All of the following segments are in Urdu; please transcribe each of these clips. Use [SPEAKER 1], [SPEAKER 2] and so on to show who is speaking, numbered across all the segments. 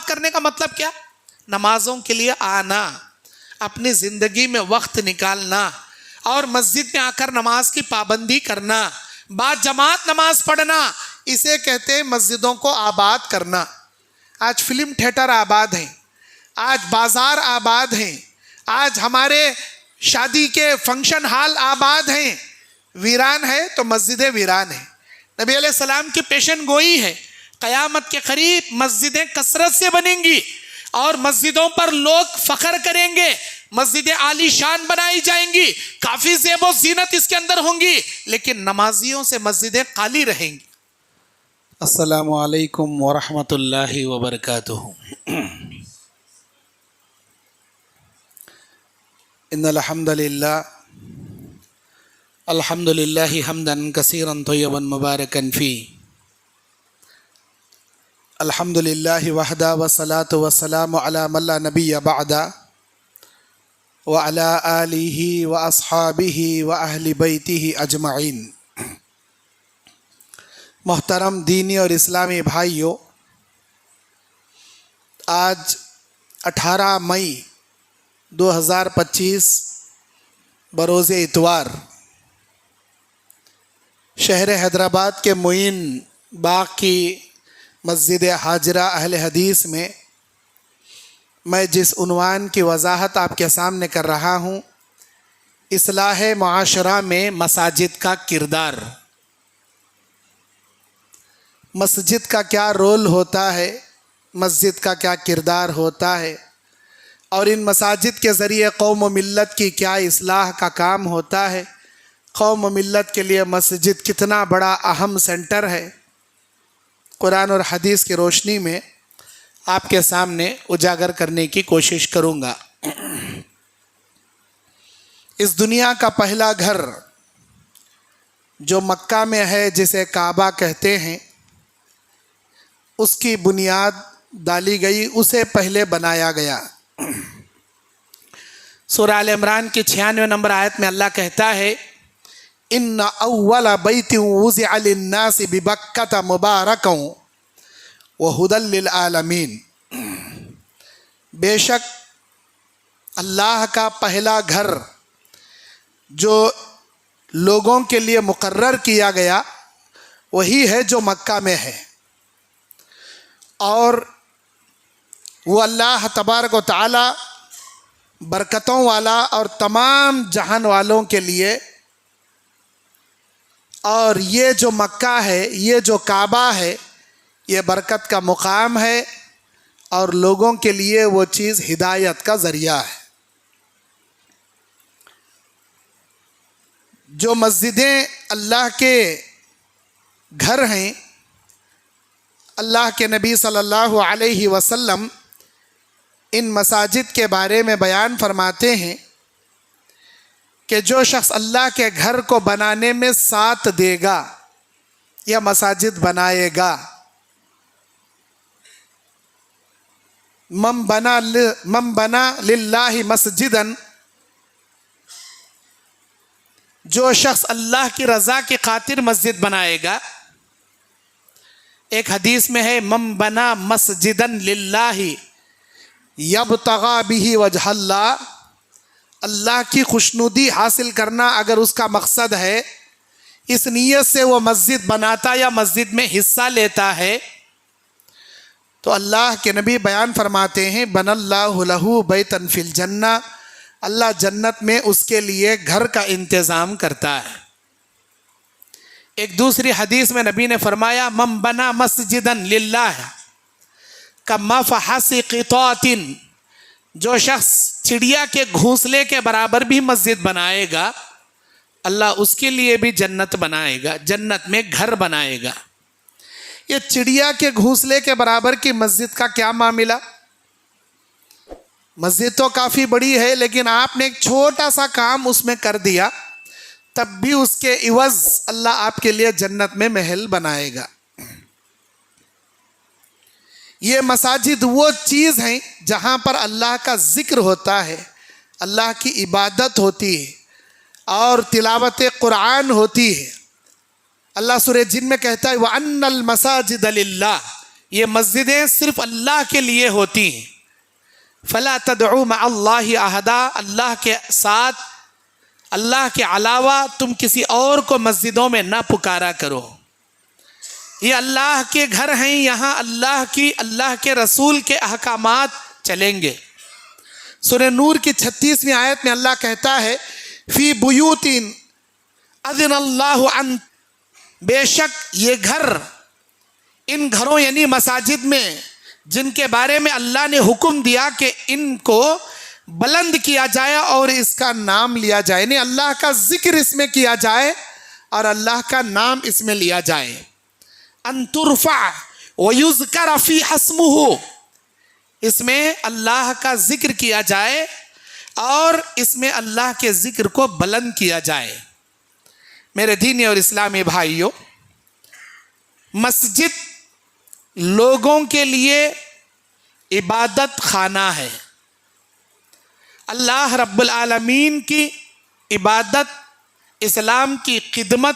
[SPEAKER 1] بات کرنے کا مطلب کیا؟ نمازوں کے لیے آنا، اپنی زندگی میں وقت نکالنا اور مسجد میں آ کر نماز کی پابندی کرنا، بعد جماعت نماز پڑھنا، اسے کہتے ہیں مسجدوں کو آباد کرنا۔ آج فلم تھیٹر آباد ہیں، آج بازار آباد ہیں، آج ہمارے شادی کے فنکشن ہال آباد ہیں، ویران ہے تو مسجدیں ویران ہیں۔ نبی علیہ السلام کی پیشن گوئی ہے، قیامت کے قریب مسجدیں کثرت سے بنیں گی اور مسجدوں پر لوگ فخر کریں گے، مسجدیں عالی شان بنائی جائیں گی، کافی زیب و زینت اس کے اندر ہوں گی، لیکن نمازیوں سے مسجدیں خالی رہیں گی۔
[SPEAKER 2] السلام علیکم ورحمۃ اللہ وبرکاتہ۔ ان الحمد للہ حمدا کثیرا طیبا مبارکا فیہ، الحمد للہ وحدہ والصلاة والسلام علی من لا نبی بعدہ وعلی آلہ واصحابہ واہل بیتہ اجمعین۔ محترم دینی اور اسلامی بھائیوں، آج 18 مئی 2025 بروز اتوار شہر حیدرآباد کے معین باغ کی مسجد ہاجرہ اہل حدیث میں جس عنوان کی وضاحت آپ کے سامنے کر رہا ہوں، اصلاح معاشرہ میں مساجد کا کردار، مسجد کا کیا رول ہوتا ہے، مسجد کا کیا کردار ہوتا ہے، اور ان مساجد کے ذریعے قوم و ملت کی کیا اصلاح کا کام ہوتا ہے، قوم و ملت کے لیے مسجد کتنا بڑا اہم سینٹر ہے، قرآن اور حدیث کی روشنی میں آپ کے سامنے اجاگر کرنے کی کوشش کروں گا۔ اس دنیا کا پہلا گھر جو مکہ میں ہے، جسے کعبہ کہتے ہیں، اس کی بنیاد ڈالی گئی، اسے پہلے بنایا گیا۔ سورہ آل عمران کی 96 نمبر آیت میں اللہ کہتا ہے، ان اول بیت وضع للناس ببکۃ مبارکا وہدی للعالمین، بے شک اللہ کا پہلا گھر جو لوگوں کے لیے مقرر کیا گیا وہی ہے جو مکہ میں ہے، اور وہ اللہ تبارک و تعالی برکتوں والا اور تمام جہان والوں کے لیے، اور یہ جو مکہ ہے، یہ جو کعبہ ہے، یہ برکت کا مقام ہے اور لوگوں کے لیے وہ چیز ہدایت کا ذریعہ ہے۔ جو مسجدیں اللہ کے گھر ہیں، اللہ کے نبی صلی اللہ علیہ وسلم ان مساجد کے بارے میں بیان فرماتے ہیں کہ جو شخص اللہ کے گھر کو بنانے میں ساتھ دے گا یا مساجد بنائے گا، من بنا للہ مسجدا، جو شخص اللہ کی رضا کی خاطر مسجد بنائے گا، ایک حدیث میں ہے من بنا مسجدا للہ یبتغی بہ وجہ اللہ، اللہ کی خوشنودی حاصل کرنا اگر اس کا مقصد ہے، اس نیت سے وہ مسجد بناتا یا مسجد میں حصہ لیتا ہے، تو اللہ کے نبی بیان فرماتے ہیں بن اللہ لہ بیتا فی الجنہ، اللہ جنت میں اس کے لیے گھر کا انتظام کرتا ہے۔ ایک دوسری حدیث میں نبی نے فرمایا من بنا مسجدا للہ کمفحص قطعۃ، جو شخص چڑیا کے گھونسلے کے برابر بھی مسجد بنائے گا، اللہ اس کے لیے بھی جنت بنائے گا، جنت میں گھر بنائے گا۔ یہ چڑیا کے گھونسلے کے برابر کی مسجد کا کیا معاملہ؟ مسجد تو کافی بڑی ہے، لیکن آپ نے ایک چھوٹا سا کام اس میں کر دیا، تب بھی اس کے عوض اللہ آپ کے لیے جنت میں محل بنائے گا۔ یہ مساجد وہ چیز ہیں جہاں پر اللہ کا ذکر ہوتا ہے، اللہ کی عبادت ہوتی ہے اور تلاوت قرآن ہوتی ہے۔ اللہ سورہ جن میں کہتا ہے وَأَنَّ الْمَسَاجِدَ لِلَّهِ، یہ مسجدیں صرف اللہ کے لیے ہوتی ہیں. فلا تدعوا مع اللہ احدا, اللہ کے ساتھ, اللہ کے علاوہ تم کسی اور کو مسجدوں میں نہ پکارا کرو. یہ اللہ کے گھر ہیں, یہاں اللہ کے رسول کے احکامات چلیں گے. سورہ نور کی 36ویں آیت میں اللہ کہتا ہے فی بیوت اذن اللہ ان, بے شک یہ گھر, ان گھروں یعنی مساجد میں جن کے بارے میں اللہ نے حکم دیا کہ ان کو بلند کیا جائے اور اس کا نام لیا جائے, یعنی اللہ کا ذکر اس میں کیا جائے اور اللہ کا نام اس میں لیا جائے. ان ترفع ویذکر فیہا اسمہ, اس میں اللہ کا ذکر کیا جائے اور اس میں اللہ کے ذکر کو بلند کیا جائے. میرے دینی اور اسلامی بھائیوں, مسجد لوگوں کے لیے عبادت خانہ ہے. اللہ رب العالمین کی عبادت, اسلام کی خدمت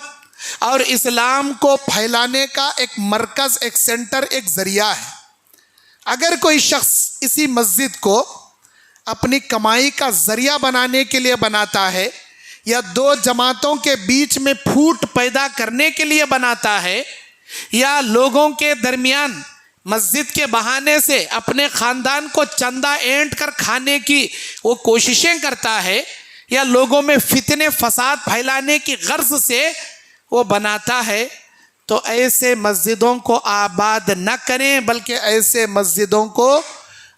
[SPEAKER 2] اور اسلام کو پھیلانے کا ایک مرکز, ایک سینٹر, ایک ذریعہ ہے. اگر کوئی شخص اسی مسجد کو اپنی کمائی کا ذریعہ بنانے کے لیے بناتا ہے یا دو جماعتوں کے بیچ میں پھوٹ پیدا کرنے کے لیے بناتا ہے یا لوگوں کے درمیان مسجد کے بہانے سے اپنے خاندان کو چندہ اینٹ کر کھانے کی وہ کوششیں کرتا ہے یا لوگوں میں فتنے فساد پھیلانے کی غرض سے وہ بناتا ہے, تو ایسے مسجدوں کو آباد نہ کریں, بلکہ ایسے مسجدوں کو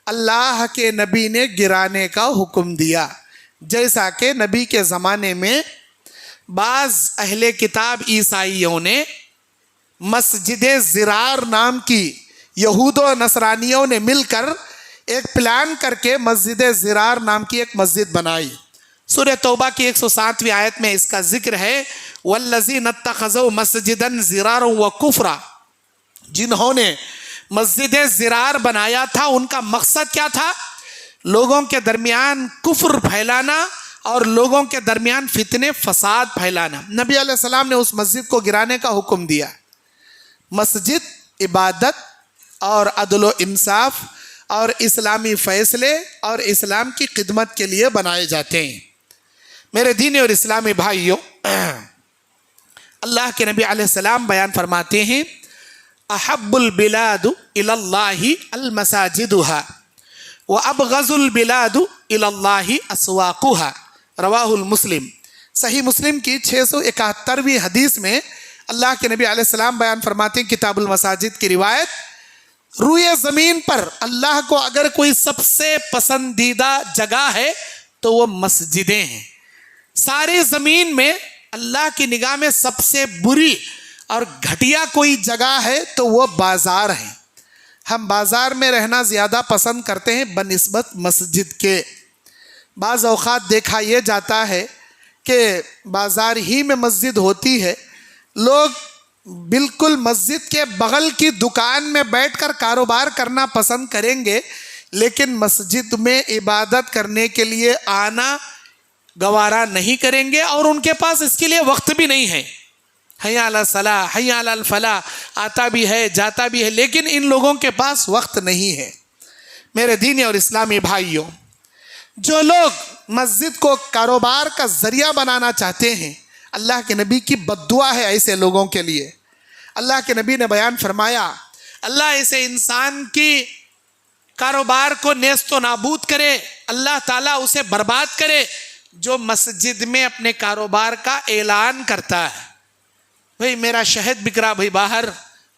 [SPEAKER 2] اللہ کے نبی نے گرانے کا حکم دیا. جیسا کہ نبی کے زمانے میں بعض اہل کتاب عیسائیوں نے مسجد زرار نام کی یہود و نصرانیوں نے مل کر ایک پلان کر کے مسجد زرار نام کی ایک مسجد بنائی. سورہ توبہ کی 107ویں آیت میں اس کا ذکر ہے والذین اتخذوا مسجدا زرارا وکفرا, جنہوں نے مسجد زرار بنایا تھا ان کا مقصد کیا تھا؟ لوگوں کے درمیان کفر پھیلانا اور لوگوں کے درمیان فتنے فساد پھیلانا. نبی علیہ السلام نے اس مسجد کو گرانے کا حکم دیا. مسجد عبادت اور عدل و انصاف اور اسلامی فیصلے اور اسلام کی خدمت کے لیے بنائے جاتے ہیں. میرے دینی اور اسلامی بھائیوں, اللہ کے نبی علیہ السلام بیان فرماتے ہیں احب البلاد الی اللہ المساجدها وابغض البلاد الی اللہ اسواقها, رواہ المسلم. صحیح مسلم کی 671ویں حدیث میں اللہ کے نبی علیہ السلام بیان فرماتے ہیں, کتاب المساجد کی روایت, روئے زمین پر اللہ کو اگر کوئی سب سے پسندیدہ جگہ ہے تو وہ مسجدیں ہیں. ساری زمین میں اللہ کی نگاہ میں سب سے بری اور گھٹیا کوئی جگہ ہے تو وہ بازار ہے. ہم بازار میں رہنا زیادہ پسند کرتے ہیں بنسبت مسجد کے. بعض اوقات دیکھا یہ جاتا ہے کہ بازار ہی میں مسجد ہوتی ہے, لوگ بالکل مسجد کے بغل کی دکان میں بیٹھ کر کاروبار کرنا پسند کریں گے, لیکن مسجد میں عبادت کرنے کے لیے آنا گوارا نہیں کریں گے اور ان کے پاس اس کے لیے وقت بھی نہیں ہے. حی علی الصلاۃ, حی علی الفلاح, آتا بھی ہے جاتا بھی ہے, لیکن ان لوگوں کے پاس وقت نہیں ہے. میرے دینی اور اسلامی بھائیوں, جو لوگ مسجد کو کاروبار کا ذریعہ بنانا چاہتے ہیں, اللہ کے نبی کی بد دعا ہے ایسے لوگوں کے لیے. اللہ کے نبی نے بیان فرمایا اللہ ایسے انسان کی کاروبار کو نیست و نابود کرے, اللہ تعالیٰ اسے برباد کرے جو مسجد میں اپنے کاروبار کا اعلان کرتا ہے. بھئی میرا شہد بک رہا بھئی باہر,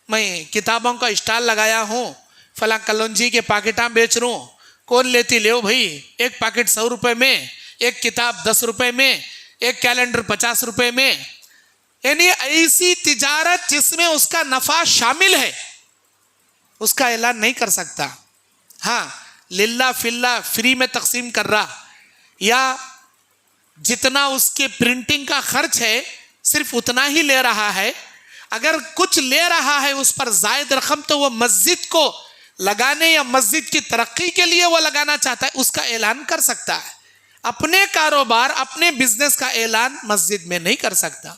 [SPEAKER 2] میں کتابوں کا اسٹال لگایا ہوں, فلاں کلونجی کے پاکٹاں بیچ رہا ہوں, کون لیتی لیو بھئی, ایک پاکٹ 100 روپے میں, ایک کتاب 10 روپے میں, ایک کیلنڈر 50 روپے میں. یعنی ایسی تجارت جس میں اس کا نفع شامل ہے اس کا اعلان نہیں کر سکتا. ہاں للہ فلہ فری میں تقسیم کر رہا, یا جتنا اس کے پرنٹنگ کا خرچ ہے صرف اتنا ہی لے رہا ہے. اگر کچھ لے رہا ہے اس پر زائد رقم تو وہ مسجد کو لگانے یا مسجد کی ترقی کے لیے وہ لگانا چاہتا ہے, اس کا اعلان کر سکتا ہے. اپنے کاروبار اپنے بزنس کا اعلان مسجد میں نہیں کر سکتا.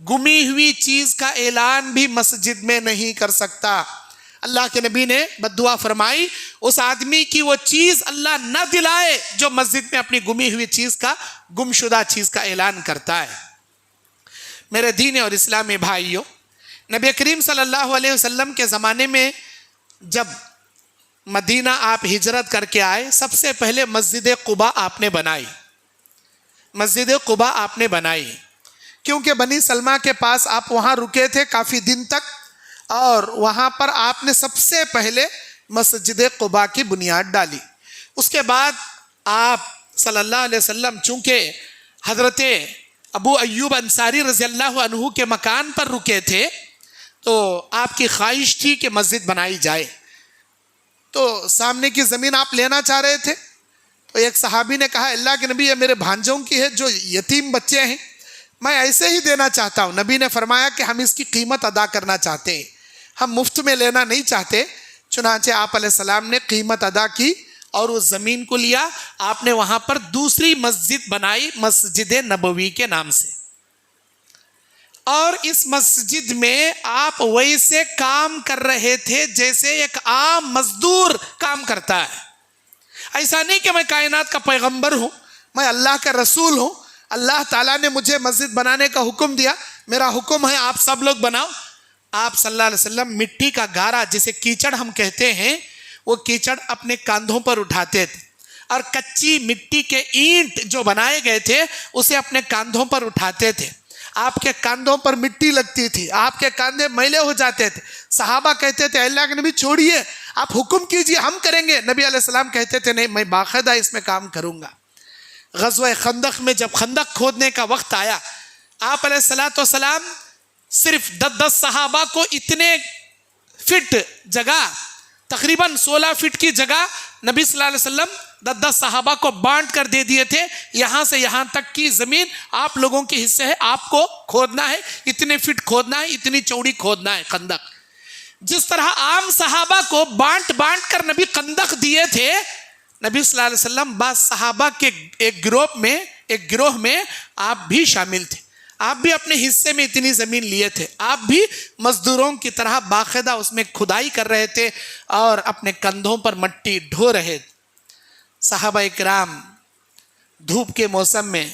[SPEAKER 2] گمی ہوئی چیز کا اعلان بھی مسجد میں نہیں کر سکتا.
[SPEAKER 1] اللہ کے نبی نے بددعا فرمائی اس آدمی کی وہ چیز اللہ نہ دلائے جو مسجد میں اپنی گمی ہوئی چیز کا گمشدہ چیز کا اعلان کرتا ہے۔ میرے دین اور اسلامی بھائیوں، نبی کریم صلی اللہ علیہ وسلم کے زمانے میں جب مدینہ آپ ہجرت کر کے آئے، سب سے پہلے مسجد قباء آپ نے بنائی، مسجد قباء آپ نے بنائی،
[SPEAKER 2] کیونکہ بنی سلمہ کے پاس آپ وہاں رکے تھے کافی دن تک، اور وہاں پر آپ نے سب سے پہلے مسجد قباء کی بنیاد ڈالی۔
[SPEAKER 1] اس کے بعد آپ صلی اللہ علیہ وسلم چونکہ حضرت ابو ایوب انصاری رضی اللہ عنہ کے مکان پر رکے تھے تو آپ کی خواہش تھی کہ مسجد بنائی جائے،
[SPEAKER 2] تو سامنے کی زمین آپ لینا چاہ رہے تھے، تو ایک صحابی نے کہا اللہ کے نبی یہ میرے بھانجوں کی ہے جو یتیم بچے ہیں، میں ایسے ہی دینا چاہتا ہوں۔ نبی نے فرمایا کہ ہم اس کی قیمت ادا کرنا چاہتے ہیں، ہم مفت میں لینا نہیں چاہتے۔ چنانچہ آپ علیہ السلام نے قیمت ادا کی اور اس زمین کو لیا، آپ نے وہاں پر دوسری مسجد بنائی مسجد نبوی کے نام سے، اور اس مسجد میں آپ ویسے کام کر رہے تھے جیسے ایک عام مزدور کام کرتا ہے۔ ایسا نہیں کہ میں کائنات کا پیغمبر ہوں، میں اللہ کا رسول ہوں، اللہ تعالیٰ نے مجھے مسجد بنانے کا حکم دیا، میرا حکم ہے آپ سب لوگ بناؤ۔
[SPEAKER 1] آپ صلی اللہ علیہ وسلم مٹی کا گارا جسے کیچڑ ہم کہتے ہیں، وہ کیچڑ اپنے کاندھوں پر اٹھاتے تھے، اور کچی مٹی کے اینٹ جو بنائے گئے تھے اسے اپنے کاندھوں پر اٹھاتے تھے۔
[SPEAKER 2] آپ کے کاندھوں پر مٹی لگتی تھی، آپ کے کاندھے میلے ہو جاتے تھے، صحابہ کہتے تھے اللہ کے نبی چھوڑیے، آپ حکم کیجیے ہم کریں گے۔ نبی علیہ السلام کہتے تھے نہیں، میں باقاعدہ اس میں کام کروں گا۔
[SPEAKER 1] غزوہ خندق میں جب خندق کھودنے کا وقت آیا، آپ علیہ السلام صرف 10 صحابہ کو اتنے فٹ جگہ، تقریباً 16 فٹ کی جگہ نبی صلی اللہ علیہ وسلم 10 صحابہ کو بانٹ کر دے دیے تھے، یہاں سے یہاں تک کی زمین آپ لوگوں کے حصے ہے، آپ کو کھودنا ہے، اتنے فٹ کھودنا ہے، اتنی چوڑی کھودنا ہے خندق۔ جس طرح عام صحابہ کو بانٹ کر نبی خندق دیے تھے، نبی صلی اللہ علیہ وسلم بعض صحابہ کے ایک گروہ میں آپ بھی شامل تھے، آپ بھی اپنے حصے میں اتنی زمین لیے تھے، آپ بھی مزدوروں کی طرح باقاعدہ اس میں کھدائی کر رہے تھے اور اپنے کندھوں پر مٹی ڈھو رہے تھے۔ صحابہ اکرام دھوپ کے موسم میں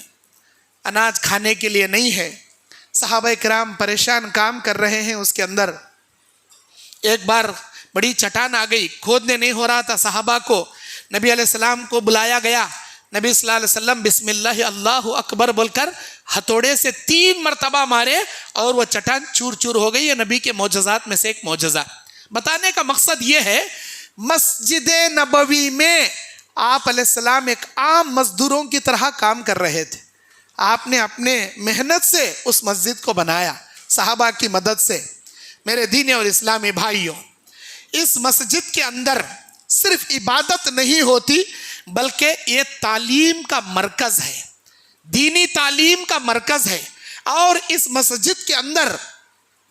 [SPEAKER 1] اناج کھانے کے لیے نہیں ہے،
[SPEAKER 2] صحابہ کرام پریشان کام کر رہے ہیں، اس کے اندر
[SPEAKER 1] ایک بار بڑی چٹان آ گئی، کھودنے نہیں ہو رہا تھا صحابہ کو، نبی علیہ السلام کو بلایا گیا، نبی صلی اللہ علیہ وسلم بسم اللہ اللہ اکبر بول کر ہتھوڑے سے 3 مرتبہ مارے اور وہ چٹان چور چور ہو گئی۔ یہ نبی کے معجزات میں سے ایک معجزہ۔ بتانے کا مقصد یہ ہے،
[SPEAKER 2] مسجد نبوی میں آپ علیہ السلام ایک عام مزدوروں کی طرح کام کر رہے تھے، آپ نے اپنے محنت سے اس مسجد کو بنایا، صحابہ کی مدد سے۔
[SPEAKER 1] میرے دین اور اسلامی بھائیوں، اس مسجد کے اندر صرف عبادت نہیں ہوتی بلکہ یہ تعلیم کا مرکز ہے، دینی تعلیم کا مرکز ہے، اور اس مسجد کے اندر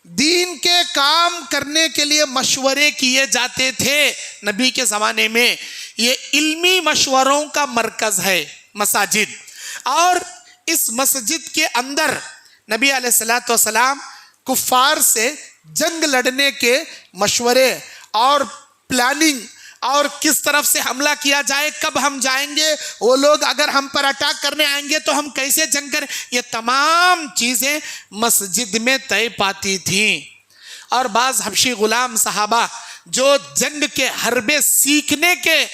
[SPEAKER 2] دین کے کام کرنے کے لیے
[SPEAKER 1] مشورے کیے جاتے تھے۔ نبی کے زمانے میں یہ علمی مشوروں کا مرکز ہے مساجد، اور اس مسجد کے اندر نبی علیہ السلام
[SPEAKER 2] کفار سے جنگ لڑنے کے مشورے اور پلاننگ، اور کس طرف سے حملہ کیا جائے، کب ہم جائیں گے، وہ لوگ اگر ہم پر اٹیک کرنے آئیں گے تو ہم کیسے جنگ کریں، یہ تمام چیزیں مسجد میں طے پاتی تھیں۔ اور بعض حبشی غلام صحابہ جو جنگ کے حربے سیکھنے کے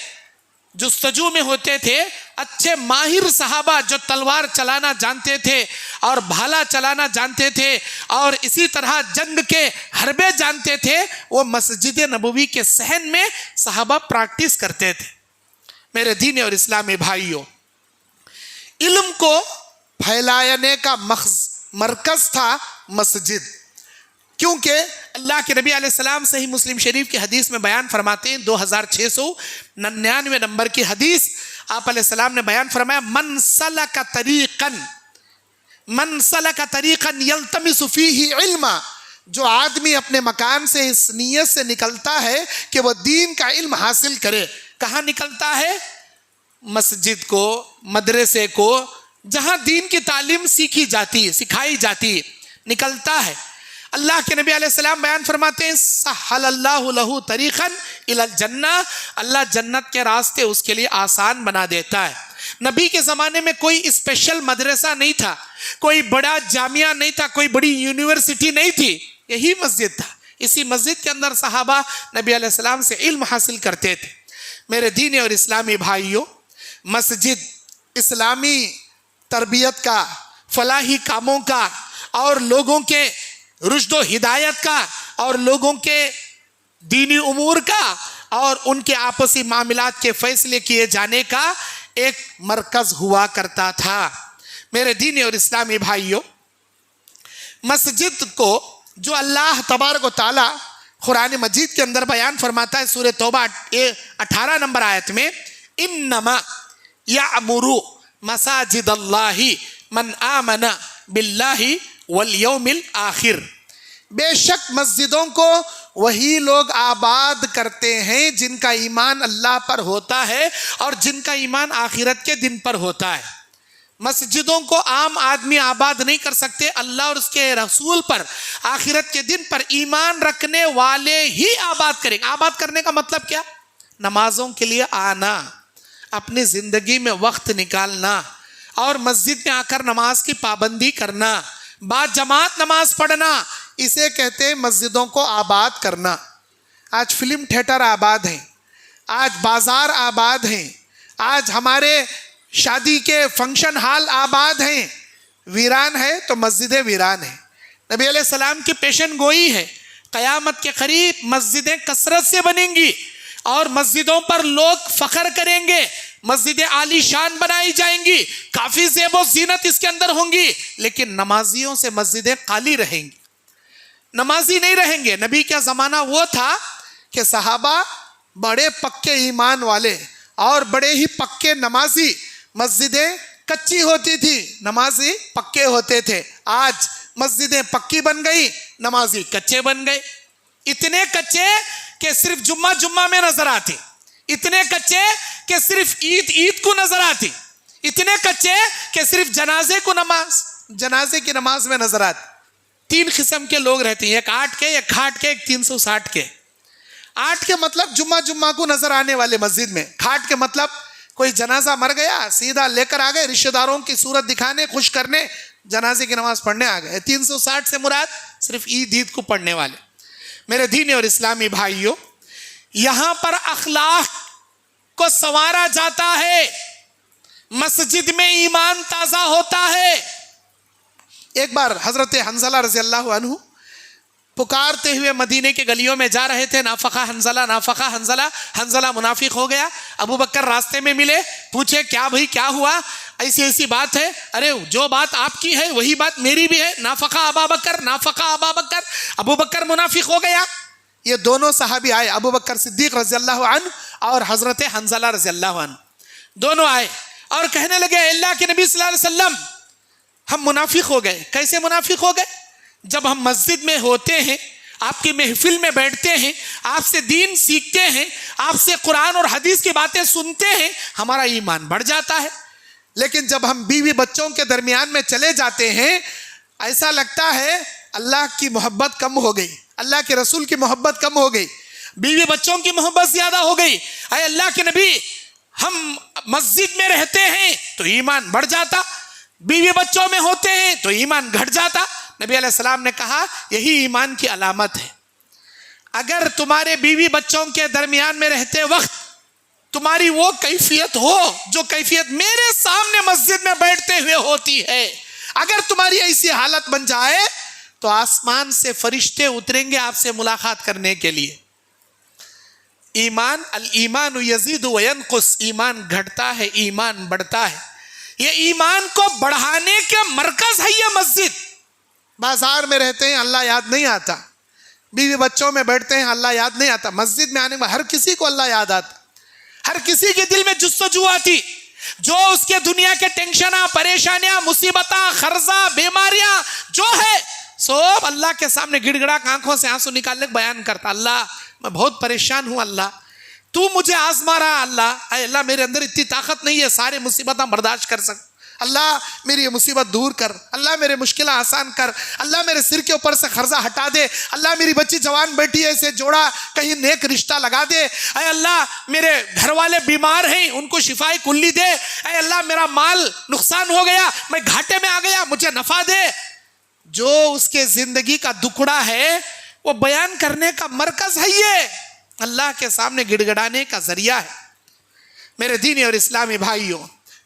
[SPEAKER 2] جستجو میں ہوتے تھے، اچھے ماہر صحابہ جو تلوار چلانا جانتے تھے اور بھالا چلانا جانتے تھے اور اسی طرح جنگ کے حربے جانتے تھے، وہ مسجد نبوی کے صحن میں صحابہ پریکٹس کرتے تھے۔ میرے دین اور اسلامی بھائیوں، علم کو پھیلانے کا مرکز تھا مسجد،
[SPEAKER 1] کیونکہ اللہ کے نبی علیہ السلام صحیح مسلم شریف کی حدیث میں بیان فرماتے ہیں، 2699 نمبر کی حدیث، آپ علیہ السلام نے بیان فرمایا، من سلک طریقا یلتمس فیہ علما، جو آدمی اپنے مکان سے اس نیت سے نکلتا ہے کہ وہ دین کا علم حاصل کرے، کہاں نکلتا ہے؟ مسجد کو، مدرسے کو، جہاں دین کی تعلیم سیکھی جاتی ہے، سکھائی جاتی ہے، نکلتا ہے۔ اللہ کے نبی علیہ السلام بیان فرماتے ہیں سہل اللہ لہ طریقا الی الجنہ، اللہ جنت کے راستے اس کے لیے آسان بنا دیتا ہے۔ نبی کے زمانے میں کوئی اسپیشل مدرسہ نہیں تھا، کوئی بڑا جامعہ نہیں تھا، کوئی بڑی یونیورسٹی نہیں تھی، یہی مسجد تھا۔ اسی مسجد کے اندر صحابہ نبی علیہ السلام سے علم حاصل کرتے تھے۔ میرے دینی اور اسلامی بھائیوں، مسجد اسلامی تربیت کا، فلاحی کاموں کا، اور لوگوں کے رشد و ہدایت کا، اور لوگوں کے دینی امور کا، اور ان کے آپسی معاملات کے فیصلے کیے جانے کا ایک مرکز ہوا کرتا تھا۔ میرے دینی اور اسلامی بھائیوں، مسجد کو جو اللہ تبارک و تعالی قرآن مجید کے اندر بیان فرماتا ہے سورہ توبہ 18 نمبر آیت میں، انما یعمر مساجد اللہ من آمن باللہ والیوم الآخر، بے شک مسجدوں کو وہی لوگ آباد کرتے ہیں جن کا ایمان اللہ پر ہوتا ہے اور جن کا ایمان آخرت کے دن پر ہوتا ہے۔ مسجدوں کو عام آدمی آباد نہیں کر سکتے، اللہ اور اس کے رسول پر، آخرت کے دن پر ایمان رکھنے والے ہی آباد کریں گے۔ آباد کرنے کا مطلب کیا؟ نمازوں کے لیے آنا، اپنی زندگی میں وقت نکالنا، اور مسجد میں آ کر نماز کی پابندی کرنا، با جماعت نماز پڑھنا، اسے کہتے ہیں مسجدوں کو آباد کرنا۔ آج فلم تھیٹر آباد ہیں، آج بازار آباد ہیں، آج ہمارے شادی کے فنکشن ہال آباد ہیں۔ ویران ہے تو مسجدیں ویران ہیں۔ نبی علیہ السلام کی پیشن گوئی ہے، قیامت کے قریب مسجدیں کثرت سے بنیں گی، اور مسجدوں پر لوگ فخر کریں گے، مسجدیں عالی شان بنائی جائیں گی، کافی زیب و زینت اس کے اندر ہوں گی، لیکن نمازیوں سے مسجدیں خالی رہیں گی، نمازی نہیں رہیں گے۔ نبی کا زمانہ وہ تھا کہ صحابہ بڑے پکے ایمان والے اور بڑے ہی پکے نمازی، مسجدیں کچی ہوتی تھی، نمازی پکے ہوتے تھے۔ آج مسجدیں پکی بن گئی، نمازی کچے بن گئے، اتنے کچے کہ صرف جمعہ میں نظر آتی، اتنے کچے کہ صرف عید کو نظر آتی، اتنے کچے کہ صرف جنازے کی نماز میں نظر آتی۔ 3 قسم کے لوگ رہتے ہیں، ایک 8 کے، ایک کھاٹ کے، ایک 360 کے۔ 8 کے مطلب جمعہ کو نظر آنے والے مسجد میں، کھاٹ کے مطلب کوئی جنازہ مر گیا سیدھا لے کر آ گئے، رشتہ داروں کی صورت دکھانے، خوش کرنے، جنازے کی نماز پڑھنے آ گئے۔ 360 سے مراد صرف عید کو پڑھنے والے۔ میرے دینی اور اسلامی بھائیوں، یہاں پر اخلاق کو سنوارا جاتا ہے، مسجد میں ایمان تازہ ہوتا ہے۔ ایک بار حضرت حنظلہ رضی اللہ عنہ پکارتے ہوئے مدینے کے گلیوں میں جا رہے تھے، نافقہ حنظلہ، نافقہ حنظلہ۔ حنظلہ منافق ہو گیا۔ ابو بکر راستے میں ملے، پوچھے کیا بھائی کیا ہوا؟ ایسی بات ہے۔ ارے جو بات آپ کی ہے وہی بات میری بھی ہے، نافقہ ابا بکر، نافقہ ابا بکر۔ ابو بکر منافق ہو گیا۔ یہ دونوں صحابی آئے، ابو بکر صدیق رضی اللہ عنہ اور حضرت حنظلہ رضی اللہ عنہ، دونوں آئے اور کہنے لگے اللہ کے نبی صلی اللہ علیہ وسلم، ہم منافق ہو گئے۔ کیسے منافق ہو گئے؟ جب ہم مسجد میں ہوتے ہیں، آپ کی محفل میں بیٹھتے ہیں، آپ سے دین سیکھتے ہیں، آپ سے قرآن اور حدیث کی باتیں سنتے ہیں، ہمارا ایمان بڑھ جاتا ہے۔ لیکن جب ہم بیوی بچوں کے درمیان میں چلے جاتے ہیں، ایسا لگتا ہے اللہ کی محبت کم ہو گئی، اللہ کے رسول کی محبت کم ہو گئی، بیوی بچوں کی محبت زیادہ ہو گئی۔ اے اللہ کے نبی، ہم مسجد میں رہتے ہیں تو ایمان بڑھ جاتا، بیوی بچوں میں ہوتے ہیں تو ایمان گھٹ جاتا۔ نبی علیہ السلام نے کہا یہی ایمان کی علامت ہے۔ اگر تمہارے بیوی بچوں کے درمیان میں رہتے وقت تمہاری وہ کیفیت ہو جو کیفیت میرے سامنے مسجد میں بیٹھتے ہوئے ہوتی ہے، اگر تمہاری ایسی حالت بن جائے تو آسمان سے فرشتے اتریں گے آپ سے ملاقات کرنے کے لیے۔ الایمان یزید و ینقص، ایمان گھٹتا ہے، ایمان بڑھتا ہے۔ یہ ایمان کو بڑھانے کا مرکز ہے یہ مسجد۔ بازار میں رہتے ہیں اللہ یاد نہیں آتا، بیوی بچوں میں بیٹھتے ہیں اللہ یاد نہیں آتا، مسجد میں آنے میں ہر کسی کو اللہ یاد آتا، ہر کسی کے دل میں جستجو آتی، جو اس کے دنیا کے ٹینشناں، پریشانیاں، مصیبتاں، قرضہ، بیماریاں جو ہے سب اللہ کے سامنے گڑ گڑا آنکھوں سے آنسو نکالنے بیان کرتا، اللہ میں بہت پریشان ہوں، اللہ تو مجھے آزما رہا، اللہ اے اللہ میرے اندر اتنی طاقت نہیں ہے سارے مصیبتاں برداشت کر سکتا،
[SPEAKER 2] اللہ میری یہ مصیبت دور کر، اللہ میرے مشکلیں آسان کر، اللہ میرے سر کے اوپر سے قرضہ ہٹا دے، اللہ میری بچی جوان بیٹی ہے اسے جوڑا کہیں نیک رشتہ لگا دے، اے اللہ میرے گھر والے بیمار ہیں ان کو شفائے کلی دے، اے اللہ میرا مال نقصان ہو گیا میں گھاٹے میں آ گیا مجھے نفع دے۔ جو اس کے زندگی کا دکڑا ہے وہ بیان کرنے کا مرکز ہے، یہ اللہ کے سامنے گڑ گڑانے کا ذریعہ ہے۔ میرے دینی اور اسلامی بھائیوں،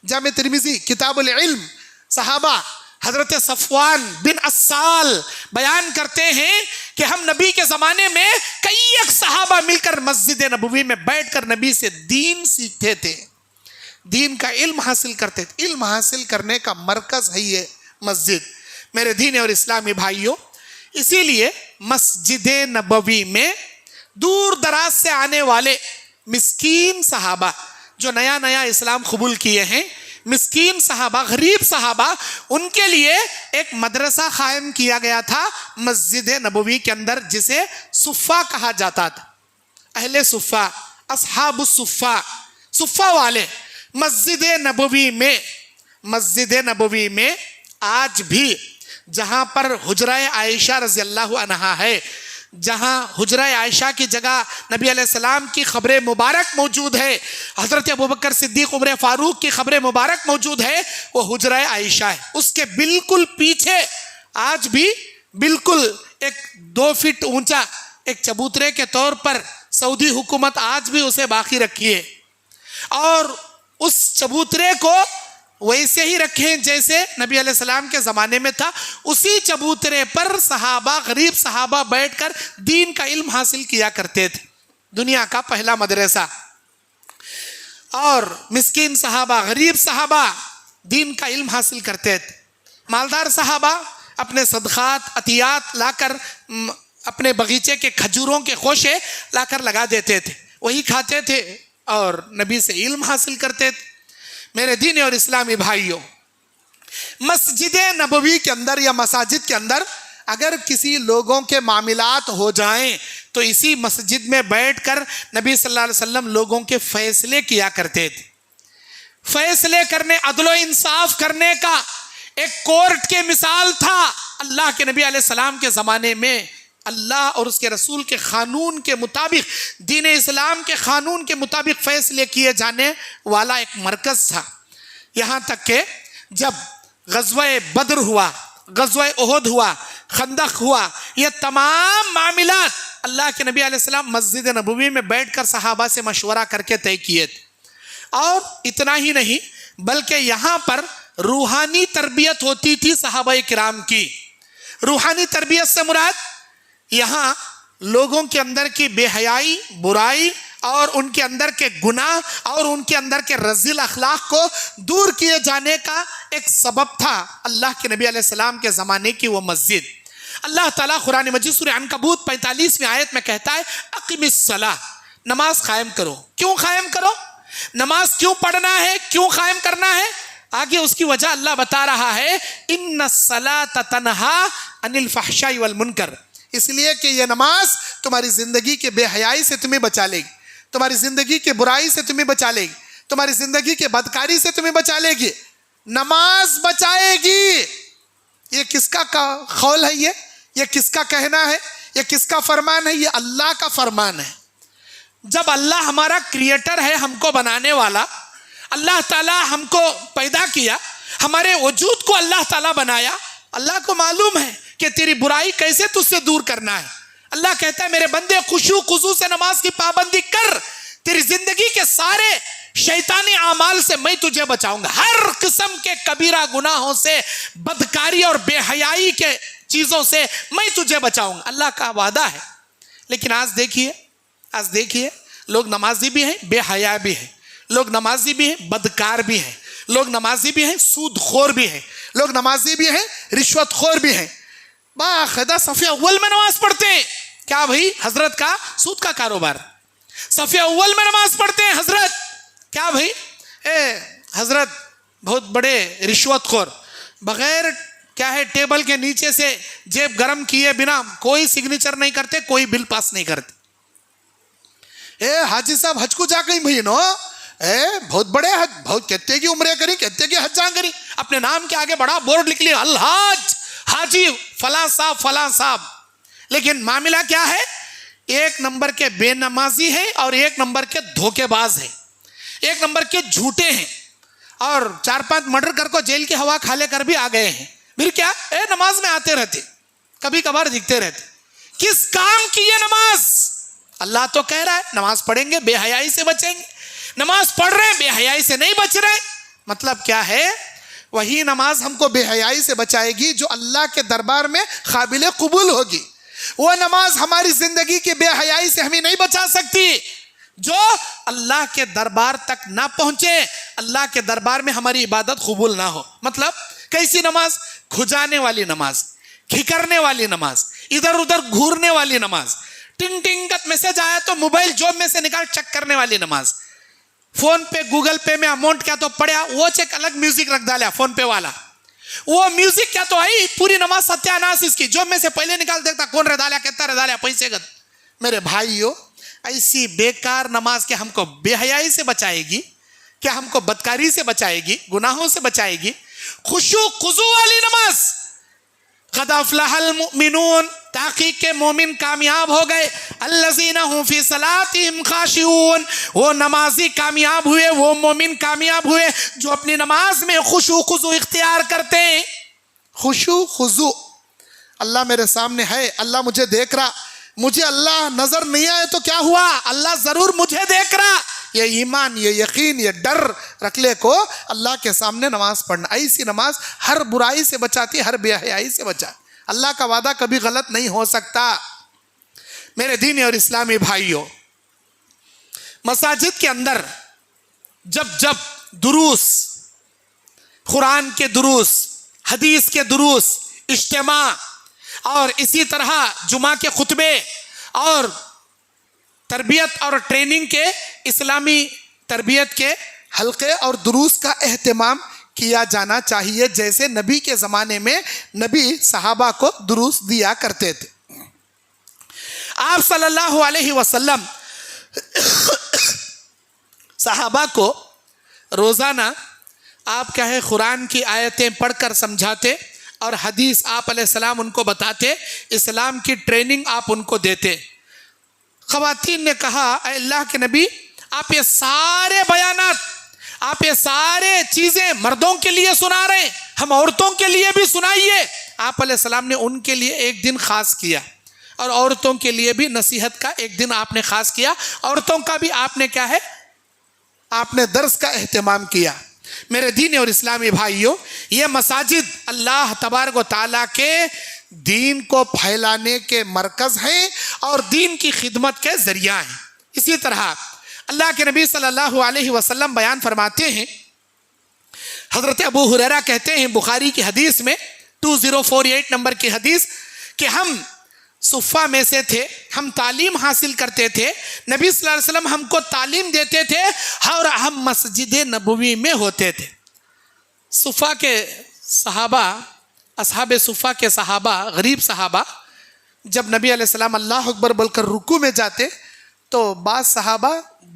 [SPEAKER 2] جامع ترمذی کتاب العلم، صحابہ حضرت صفوان بن عسال بیان کرتے ہیں کہ ہم نبی کے زمانے میں کئی ایک صحابہ مل کر مسجد نبوی میں بیٹھ کر نبی سے دین سیکھتے تھے، دین کا علم حاصل کرتے تھے۔ علم حاصل کرنے کا مرکز ہے یہ مسجد۔ میرے دینی اور اسلامی بھائیوں، اسی لیے مسجد نبوی میں دور دراز سے آنے والے مسکین صحابہ جو نیا نیا اسلام قبول کیے ہیں، مسکین صحابہ، غریب صحابہ، ان کے لیے ایک مدرسہ قائم کیا گیا تھا مسجد نبوی کے اندر، جسے صفہ کہا جاتا تھا۔ اہل صفہ، اصحاب الصفہ، صفہ والے مسجد نبوی میں آج بھی جہاں پر حجرہ عائشہ رضی اللہ عنہا ہے، جہاں حجرہ عائشہ کی جگہ نبی علیہ السلام کی قبر مبارک موجود ہے، حضرت ابوبکر صدیق عمر فاروق کی قبر مبارک موجود ہے، وہ حجرہ عائشہ ہے۔ اس کے بالکل پیچھے آج بھی بالکل ایک 2 فٹ اونچا ایک چبوترے کے طور پر سعودی حکومت آج بھی اسے باقی رکھی ہے، اور اس چبوترے کو ویسے ہی رکھیں جیسے نبی علیہ السلام کے زمانے میں تھا۔ اسی چبوترے پر صحابہ، غریب صحابہ بیٹھ کر دین کا علم حاصل کیا کرتے تھے۔ دنیا کا پہلا مدرسہ، اور مسکین صحابہ، غریب صحابہ دین کا علم حاصل کرتے تھے۔ مالدار صحابہ اپنے صدقات، عطیات لا کر اپنے باغیچے کے کھجوروں کے خوشے لا کر لگا دیتے تھے، وہی کھاتے تھے اور نبی سے علم حاصل کرتے تھے۔ میرے دینی اور اسلامی بھائیوں، مسجد نبوی کے اندر یا مساجد کے اندر اگر کسی لوگوں کے معاملات ہو جائیں تو اسی مسجد میں بیٹھ کر نبی صلی اللہ علیہ وسلم لوگوں کے فیصلے کیا کرتے تھے۔ فیصلے کرنے، عدل و انصاف کرنے کا ایک کورٹ کے مثال تھا۔ اللہ کے نبی علیہ السلام کے زمانے میں اللہ اور اس کے رسول کے قانون کے مطابق، دین اسلام کے قانون کے مطابق فیصلے کیے جانے والا ایک مرکز تھا۔ یہاں تک کہ جب غزوہ بدر ہوا، غزوہ احد ہوا، خندق ہوا، یہ تمام معاملات اللہ کے نبی علیہ السلام مسجد نبوی میں بیٹھ کر صحابہ سے مشورہ کر کے طے کیے تھے۔ اور اتنا ہی نہیں بلکہ یہاں پر روحانی تربیت ہوتی تھی صحابہ کرام کی۔ روحانی تربیت سے مراد یہاں لوگوں کے اندر کی بے حیائی، برائی اور ان کے اندر کے گناہ اور ان کے اندر کے رذیل اخلاق کو دور کیے جانے کا ایک سبب تھا اللہ کے نبی علیہ السلام کے زمانے کی وہ مسجد۔ اللہ تعالیٰ قرآن مجید سورہ عنکبوت 45ویں آیت میں کہتا ہے اقم الصلاۃ، نماز قائم کرو۔ کیوں قائم کرو؟ نماز کیوں پڑھنا ہے، کیوں قائم کرنا ہے؟ آگے اس کی وجہ اللہ بتا رہا ہے ان الصلاۃ تنہی عن الفحشاء والمنکر، اس لیے کہ یہ نماز تمہاری زندگی کے بے حیائی سے تمہیں بچا لے گی، تمہاری زندگی کے برائی سے تمہیں بچا لے گی، تمہاری زندگی کے بدکاری سے تمہیں بچا لے گی، نماز بچائے گی۔ یہ کس کا قول ہے؟ یہ کس کا کہنا ہے؟ یہ کس کا فرمان ہے؟ یہ اللہ کا فرمان ہے۔ جب اللہ ہمارا کریٹر ہے، ہم کو بنانے والا، اللہ تعالیٰ ہم کو پیدا کیا، ہمارے وجود کو اللہ تعالیٰ بنایا، اللہ کو معلوم ہے کہ تیری برائی کیسے تجھ سے دور کرنا ہے۔ اللہ کہتا ہے میرے بندے خشوع خضوع سے نماز کی پابندی کر، تیری زندگی کے سارے شیطانی اعمال سے میں تجھے بچاؤں گا، ہر قسم کے کبیرہ گناہوں سے، بدکاری اور بے حیائی کے چیزوں سے میں تجھے بچاؤں گا، اللہ کا وعدہ ہے۔ لیکن آج دیکھیے لوگ نمازی بھی ہیں، بے حیا بھی ہیں، لوگ نمازی بھی ہیں، بدکار بھی ہیں، لوگ نمازی بھی ہیں، سود خور بھی ہیں، لوگ نمازی بھی ہیں، رشوت خور بھی ہیں، باقاعدہ صف اول میں نماز پڑھتے ہیں۔ کیا بھائی؟ حضرت کا سود کا کاروبار، صف اول میں نماز پڑھتے ہیں حضرت۔ کیا بھائی؟ حضرت بہت بڑے رشوت خور، بغیر کیا ہے ٹیبل کے نیچے سے جیب گرم کیے بنا کوئی سگنیچر نہیں کرتے، کوئی بل پاس نہیں کرتے۔ حاجی صاحب حج کو جا گئی بھائی نو بہت بڑے حج، بہت کہتے کہ عمرے کری، کہتے کہ حجاں کری، اپنے نام کے آگے بڑا بورڈ لکھ لیا الحاج حاجی فلاں صاحب فلاں صاحب. لیکن معاملہ کیا ہے؟ ایک نمبر کے بے نمازی ہیں اور ایک نمبر کے دھوکے باز ہیں، ایک نمبر کے جھوٹے ہیں، اور 4-5 مرڈر کر کو جیل کی ہوا کھا لے کر بھی آ گئے ہیں. پھر کیا نماز میں آتے رہتے، کبھی کبھار دکھتے رہتے. کس کام کی یہ نماز؟ اللہ تو کہہ رہا ہے نماز پڑھیں گے بے حیائی سے بچیں گے. نماز پڑھ رہے ہیں بے حیائی سے نہیں بچ رہے. مطلب کیا ہے؟ وہی نماز ہم کو بے حیائی سے بچائے گی جو اللہ کے دربار میں قابل قبول ہوگی. وہ نماز ہماری زندگی کی بے حیائی سے ہمیں نہیں بچا سکتی جو اللہ کے دربار تک نہ پہنچے، اللہ کے دربار میں ہماری عبادت قبول نہ ہو. مطلب کیسی نماز؟ کھجانے والی نماز، کھکرنے والی نماز، ادھر ادھر گھورنے والی نماز، ٹنگ ٹنگ کا میسج آیا تو موبائل جوب میں سے نکال چیک کرنے والی نماز، فون پہ گوگل پے میں اماؤنٹ کیا تو پڑیا وہ چیک الگ میوزک رکھ ڈالا فون پے والا، وہ میوزک کیا تو آئی پوری نماز ستیہ ناس اس کی جوب میں سے پہلے نکال دیکھتا کون رہ ڈالا کتنا رہ ڈالا پیسے گد. میرے بھائیو ایسی بیکار نماز کے ہم کو بے حیائی سے بچائے گی، کیا ہم کو بدکاری سے بچائے گی، گناہوں سے بچائے گی. خشوع خضوع والی نماز. قد افلح المؤمنون، تحقیق کے مومن کامیاب ہو گئے. الذین هم فی صلاتهم خاشعون، وہ نمازی کامیاب ہوئے، وہ مومن کامیاب ہوئے جو اپنی نماز میں خشوع خضوع اختیار کرتے ہیں. خشوع خضوع. اللہ میرے سامنے ہے، اللہ مجھے دیکھ رہا، مجھے اللہ نظر نہیں آئے تو کیا ہوا؟ اللہ ضرور مجھے دیکھ رہا. یہ ایمان، یہ یقین، یہ ڈر رکھ لے کو اللہ کے سامنے نماز پڑھنا. ایسی نماز ہر برائی سے بچاتی، ہر بے حیائی سے بچاتی. اللہ کا وعدہ کبھی غلط نہیں ہو سکتا. میرے دینی اور اسلامی بھائیوں، مساجد کے اندر جب دروس، قرآن کے دروس، حدیث کے دروس، اجتماع اور اسی طرح جمعہ کے خطبے اور تربیت اور ٹریننگ کے اسلامی تربیت کے حلقے اور دروس کا اہتمام کیا جانا چاہیے، جیسے نبی کے زمانے میں نبی صحابہ کو دروس دیا کرتے تھے. آپ صلی اللہ علیہ وسلم صحابہ کو روزانہ آپ کیا ہے قرآن کی آیتیں پڑھ کر سمجھاتے اور حدیث آپ علیہ السلام ان کو بتاتے، اسلام کی ٹریننگ آپ ان کو دیتے. خواتین نے کہا اے اللہ کے نبی، آپ یہ سارے بیانات، آپ یہ سارے چیزیں مردوں کے لیے سنا رہے ہیں، ہم عورتوں کے لیے بھی سنائیے. آپ علیہ السلام نے ان کے لیے ایک دن خاص کیا اور عورتوں کے لیے بھی نصیحت کا ایک دن آپ نے خاص کیا. عورتوں کا بھی آپ نے کیا ہے، آپ نے درس کا اہتمام کیا. میرے دینی اور اسلامی بھائیوں، یہ مساجد اللہ تبارک و تعالیٰ کے دین کو پھیلانے کے مرکز ہیں اور دین کی خدمت کے ذریعہ ہیں. اسی طرح اللہ کے نبی صلی اللہ علیہ وسلم بیان فرماتے ہیں، حضرت ابو ہریرہ کہتے ہیں بخاری کی حدیث میں 2048 نمبر کی حدیث کہ ہم صفہ میں سے تھے، ہم تعلیم حاصل کرتے تھے، نبی صلی اللہ علیہ وسلم ہم کو تعلیم دیتے تھے اور ہم مسجد نبوی میں ہوتے تھے. صفہ کے صحابہ، اصحاب صفہ کے صحابہ، غریب صحابہ، جب نبی علیہ السلام اللہ اکبر بول کر رکوع میں جاتے تو بعض صحابہ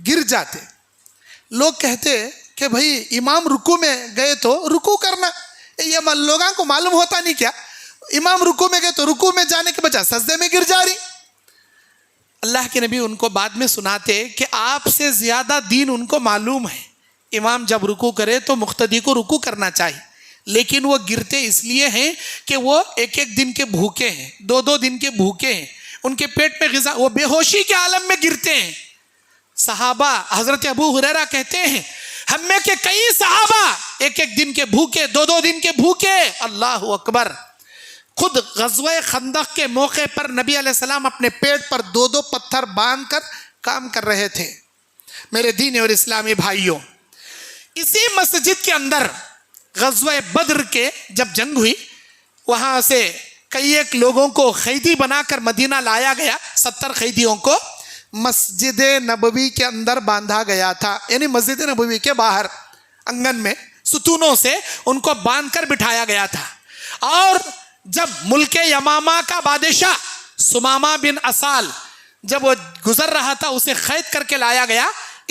[SPEAKER 2] گر جاتے. لوگ کہتے کہ بھائی امام رکوع میں گئے تو رکوع کرنا، یہ لوگوں کو معلوم ہوتا نہیں کیا؟ امام رکوع میں گئے تو رکوع میں جانے کے بجائے سجدے میں گر جا رہی. اللہ کے نبی ان کو بعد میں سناتے کہ آپ سے زیادہ دین ان کو معلوم ہے. امام جب رکوع کرے تو مقتدی کو رکوع کرنا چاہیے، لیکن وہ گرتے اس لیے ہیں کہ وہ ایک ایک دن کے بھوکے ہیں، 2 دن کے بھوکے ہیں، ان کے پیٹ میں غذا، وہ بے ہوشی کے عالم میں گرتے ہیں. صحابہ، حضرت ابو ہریرہ کہتے ہیں ہم میں کے کئی صحابہ ایک ایک دن کے بھوکے، 2 دن کے بھوکے. اللہ اکبر. خود غزوہ خندق کے موقع پر نبی علیہ السلام اپنے پیٹ پر 2 پتھر باندھ کر کام کر رہے تھے. میرے دین اور اسلامی بھائیوں، اسی مسجد کے اندر غزوہ بدر کے جب جنگ ہوئی، وہاں سے کئی ایک لوگوں کو قیدی بنا کر مدینہ لایا گیا. 70 قیدیوں کو مسجد نبوی کے اندر باندھا گیا تھا، یعنی مسجد نبوی کے باہر انگن میں ستونوں سے ان کو باندھ کر بٹھایا گیا تھا. اور جب ملک یمامہ کا بادشاہ سمامہ بن اسال جب وہ گزر رہا تھا، اسے قید کر کے لایا گیا.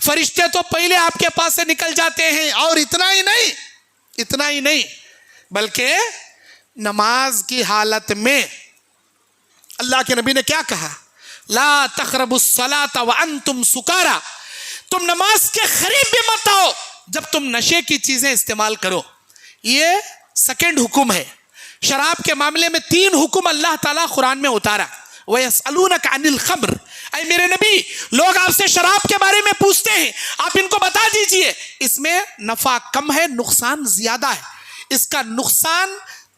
[SPEAKER 1] فرشتے تو پہلے آپ کے پاس سے نکل جاتے ہیں.
[SPEAKER 2] اور اتنا ہی نہیں
[SPEAKER 1] بلکہ نماز کی حالت میں اللہ کے نبی نے کیا کہا؟ لا تقربوا الصلاۃ وانتم سکارا. تم نماز کے قریب بھی مت آؤ جب تم نشے کی چیزیں استعمال کرو. یہ سیکنڈ حکم ہے. شراب کے معاملے میں 3 حکم اللہ تعالیٰ قرآن میں اتارا. وَيَسْأَلُونَكَ عَنِ الْخَمْرِ. اے میرے نبی، لوگ آپ سے شراب کے بارے میں پوچھتے ہیں، آپ ان کو بتا دیجئے اس میں نفع کم ہے، نقصان زیادہ ہے. اس کا نقصان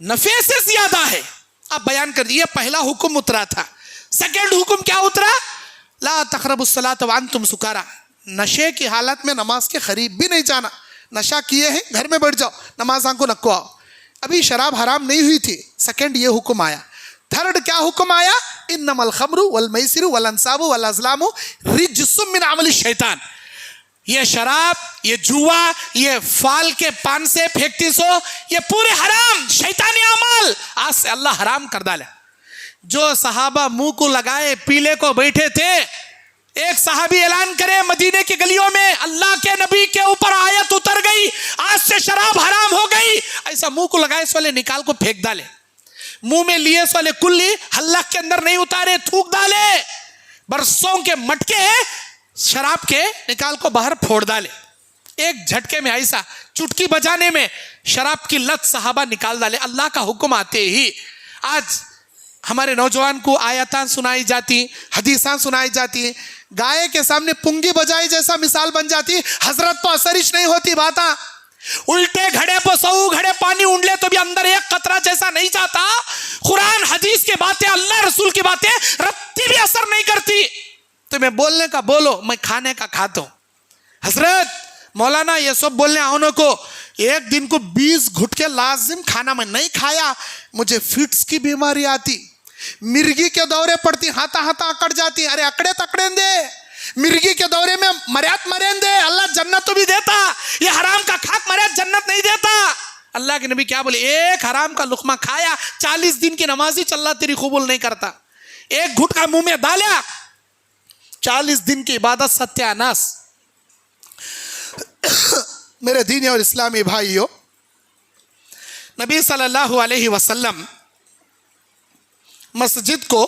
[SPEAKER 1] نفع سے زیادہ ہے. آپ بیان کر دیجئے. پہلا حکم اترا تھا. سیکنڈ حکم کیا اترا؟ لا تقربوا الصلاۃ وانتم سکارا. نشے کی حالت میں نماز کے قریب بھی نہیں جانا. نشہ کیے ہیں گھر میں بیٹھ جاؤ، نماز آنکھوں نکو آؤ. ابھی شراب حرام نہیں ہوئی تھی. سیکنڈ یہ حکم آیا. تھرڈ کیا حکم آیا؟ انما الخمر والمیسر والانصاب والازلام رجس من عمل الشیطان. یہ شراب، یہ جوا، یہ فال کے پان سے پھینکتی سو، یہ پورے حرام شیطانی اعمال آج سے اللہ حرام کر ڈالے. جو صحابہ منہ کو لگائے پیلے کو بیٹھے تھے، ایک صحابی اعلان کرے مدینے کی گلیوں میں اللہ کے نبی کے اوپر آیت اتر گئی، آج سے شراب حرام ہو گئی. ایسا منہ کو لگائے سوالے نکال کو پھینک ڈالے. منہ میں لیے سوالے کلی حلق کے اندر نہیں اتارے، تھوک ڈالے. برسوں کے مٹکے شراب کے نکال کو باہر پھوڑ ڈالے. ایک جھٹکے میں ایسا چٹکی بجانے میں شراب کی لت صحابہ نکال ڈالے. اللہ کا حکم آتے ہی آج ہمارے نوجوان کو آیاتاں سنائی جاتی، حدیثاں سنائی جاتی، گائے کے سامنے پنگی بجائی جیسا مثال بن جاتی. حضرت تو اثرش نہیں ہوتی باتاں. الٹے گھڑے پہ 100 گھڑے پانی اونڈلے تو بھی اندر ایک قطرہ جیسا نہیں جاتا. قرآن حدیث کے باتیں، اللہ رسول کی باتیں رتی بھی اثر نہیں کرتی. تمہیں بولنے کا بولو، میں کھانے کا کھاتا ہوں. حضرت مولانا یہ سب بولنے آنوں کو ایک دن کو 20 گھٹکے لازم کھانا میں نہیں کھایا مجھے فٹس کی بیماری آتی، مرگی کے دورے پڑتی، ہاتھا اکڑ جاتی. ارے اکڑے تکڑیں دے، مرگی کے دورے میں مریات مرین دے، اللہ جنت تو بھی دیتا. یہ حرام کا کھاک مریات جنت نہیں دیتا. اللہ کے نبی کیا بولے؟ ایک حرام کا لقمہ کھایا 40 دن کی نمازی اللہ تیری قبول نہیں کرتا. ایک گھٹ کا منہ میں ڈالا 40 دن کی عبادت ستیہ ناس.
[SPEAKER 2] میرے دینی اور اسلامی بھائیوں،
[SPEAKER 1] نبی صلی اللہ علیہ وسلم مسجد کو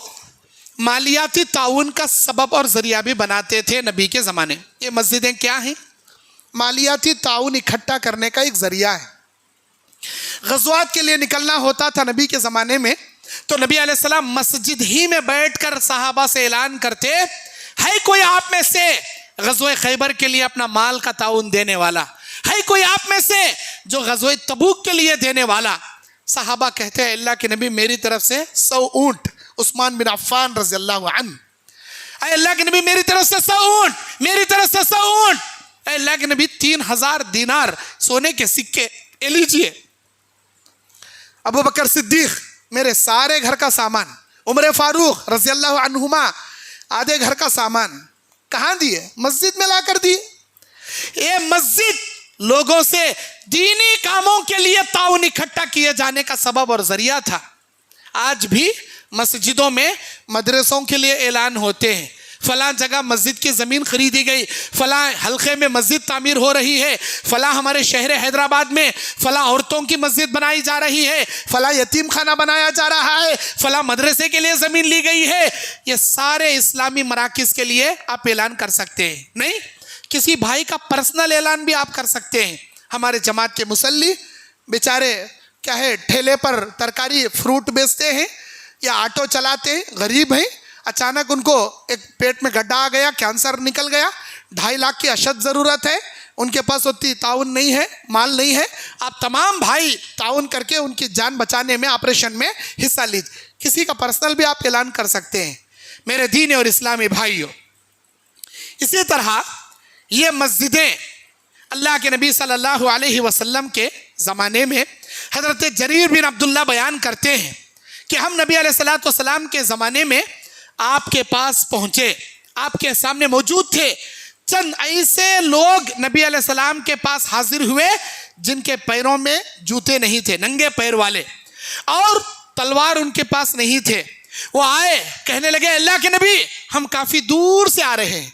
[SPEAKER 1] مالیاتی تعاون کا سبب اور ذریعہ بھی بناتے تھے نبی کے زمانے. یہ مسجدیں کیا ہیں؟
[SPEAKER 2] مالیاتی تعاون اکٹھا کرنے کا ایک ذریعہ ہے.
[SPEAKER 1] غزوات کے لیے نکلنا ہوتا تھا نبی کے زمانے میں تو نبی علیہ السلام مسجد ہی میں بیٹھ کر صحابہ سے اعلان کرتے، ہے کوئی آپ میں سے غزوہ خیبر کے لیے اپنا مال کا تعاون دینے والا؟ ہے کوئی آپ میں سے جو غزوہ تبوک کے لیے دینے والا؟ صحابہ کہتے ہیں اللہ کے نبی میری طرف سے 100 اونٹ. عثمان بن عفان رضی اللہ عنہ، اے اللہ کے نبی میری طرف سے 100 اونٹ، میری طرف سے 100 اونٹ. اے اللہ کے نبی 3000 دینار سونے کے سکے لیجئے.
[SPEAKER 2] ابو بکر صدیق میرے سارے گھر کا سامان. عمر فاروق رضی اللہ عنہما آدھے گھر کا سامان. کہاں دیے؟ مسجد میں لا کر دیے.
[SPEAKER 1] یہ مسجد لوگوں سے دینی کاموں کے لیے تعاون اکٹھا کیے جانے کا سبب اور ذریعہ تھا. آج بھی مسجدوں میں مدرسوں کے لیے اعلان ہوتے ہیں، فلاں جگہ مسجد کی زمین خریدی گئی، فلاں حلقے میں مسجد تعمیر ہو رہی ہے، فلاں ہمارے شہر حیدرآباد میں فلاں عورتوں کی مسجد بنائی جا رہی ہے، فلاں یتیم خانہ بنایا جا رہا ہے، فلاں مدرسے کے لیے زمین لی گئی ہے. یہ سارے اسلامی مراکز کے لیے آپ اعلان کر سکتے ہیں. نہیں، کسی بھائی کا پرسنل اعلان بھی آپ کر سکتے ہیں. ہمارے جماعت کے مصلی بیچارے کیا ہے، ٹھیلے پر ترکاری فروٹ بیچتے ہیں یا آٹو چلاتے ہیں، غریب ہیں، اچانک ان کو ایک پیٹ میں گڈھا آ گیا، کینسر نکل گیا، 2.5 لاکھ کی اشد ضرورت ہے، ان کے پاس اتنی تعاون نہیں ہے، مال نہیں ہے. آپ تمام بھائی تعاون کر کے ان کی جان بچانے میں، آپریشن میں حصہ لیجیے. کسی کا پرسنل بھی آپ اعلان کر سکتے ہیں. میرے دین اور اسلامی بھائیوں، اسی طرح یہ مسجدیں اللہ کے نبی صلی اللہ علیہ وسلم کے زمانے میں حضرت جریر بن عبداللہ بیان کرتے ہیں کہ ہم نبی علیہ السلام کے زمانے میں آپ کے پاس پہنچے، آپ کے سامنے موجود تھے. چند ایسے لوگ نبی علیہ السلام کے پاس حاضر ہوئے جن کے پیروں میں جوتے نہیں تھے، ننگے پیر والے، اور تلوار ان کے پاس نہیں تھے. وہ آئے، کہنے لگے اللہ کے نبی ہم کافی دور سے آ رہے ہیں،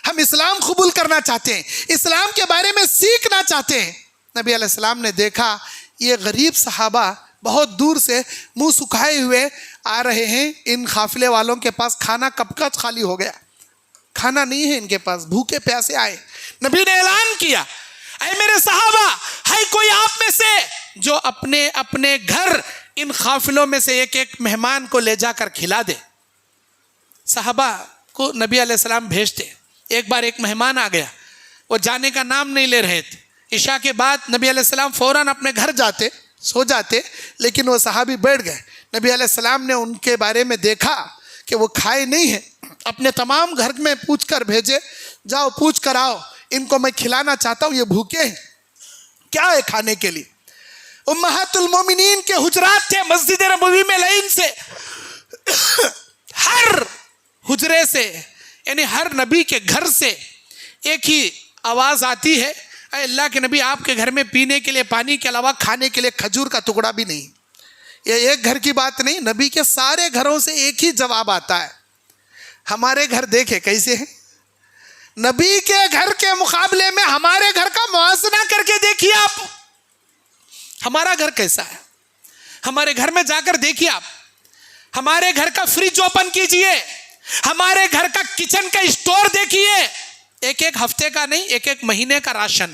[SPEAKER 2] ہم اسلام قبول کرنا چاہتے ہیں, اسلام کے بارے میں سیکھنا چاہتے ہیں. نبی علیہ السلام نے دیکھا یہ غریب صحابہ بہت دور سے منہ سکھائے ہوئے آ رہے ہیں, ان قافلے والوں کے پاس کھانا کب کا خالی ہو گیا, کھانا نہیں ہے ان کے پاس, بھوکے پیاسے آئے. نبی نے اعلان کیا, اے میرے صحابہ, ہے کوئی آپ میں سے جو اپنے اپنے گھر ان قافلوں میں سے ایک ایک مہمان کو لے جا کر کھلا دے. صحابہ کو نبی علیہ السلام بھیجتے. ایک بار ایک مہمان آ گیا, وہ جانے کا نام نہیں لے رہے تھے. عشاء کے بعد نبی علیہ السلام فوراً اپنے گھر جاتے, سو جاتے, لیکن وہ صحابی بیٹھ گئے. نبی علیہ السلام نے ان کے بارے میں دیکھا کہ وہ کھائے نہیں ہیں, اپنے تمام گھر میں پوچھ کر بھیجے, جاؤ پوچھ کر آؤ, ان کو میں کھلانا چاہتا ہوں, یہ بھوکے ہیں, کیا ہے کھانے کے لیے. امہات المومنین کے حجرات تھے مسجد نبوی میں لائن سے, ہر حجرے سے یعنی ہر نبی کے گھر سے ایک ہی آواز آتی ہے, اے اللہ کے نبی آپ کے گھر میں پینے کے لیے پانی کے علاوہ کھانے کے لیے کھجور کا ٹکڑا بھی نہیں. یہ ایک گھر کی بات نہیں, نبی کے سارے گھروں سے ایک ہی جواب آتا ہے. ہمارے گھر دیکھے کیسے ہیں, نبی کے گھر کے مقابلے میں ہمارے گھر کا موازنہ کر کے دیکھیے آپ, ہمارا گھر کیسا ہے. ہمارے گھر میں جا کر دیکھیے آپ, ہمارے گھر کا فریج اوپن کیجئے, ہمارے گھر کا کچن کا اسٹور دیکھیے, ایک ایک ہفتے کا نہیں, ایک ایک مہینے کا راشن.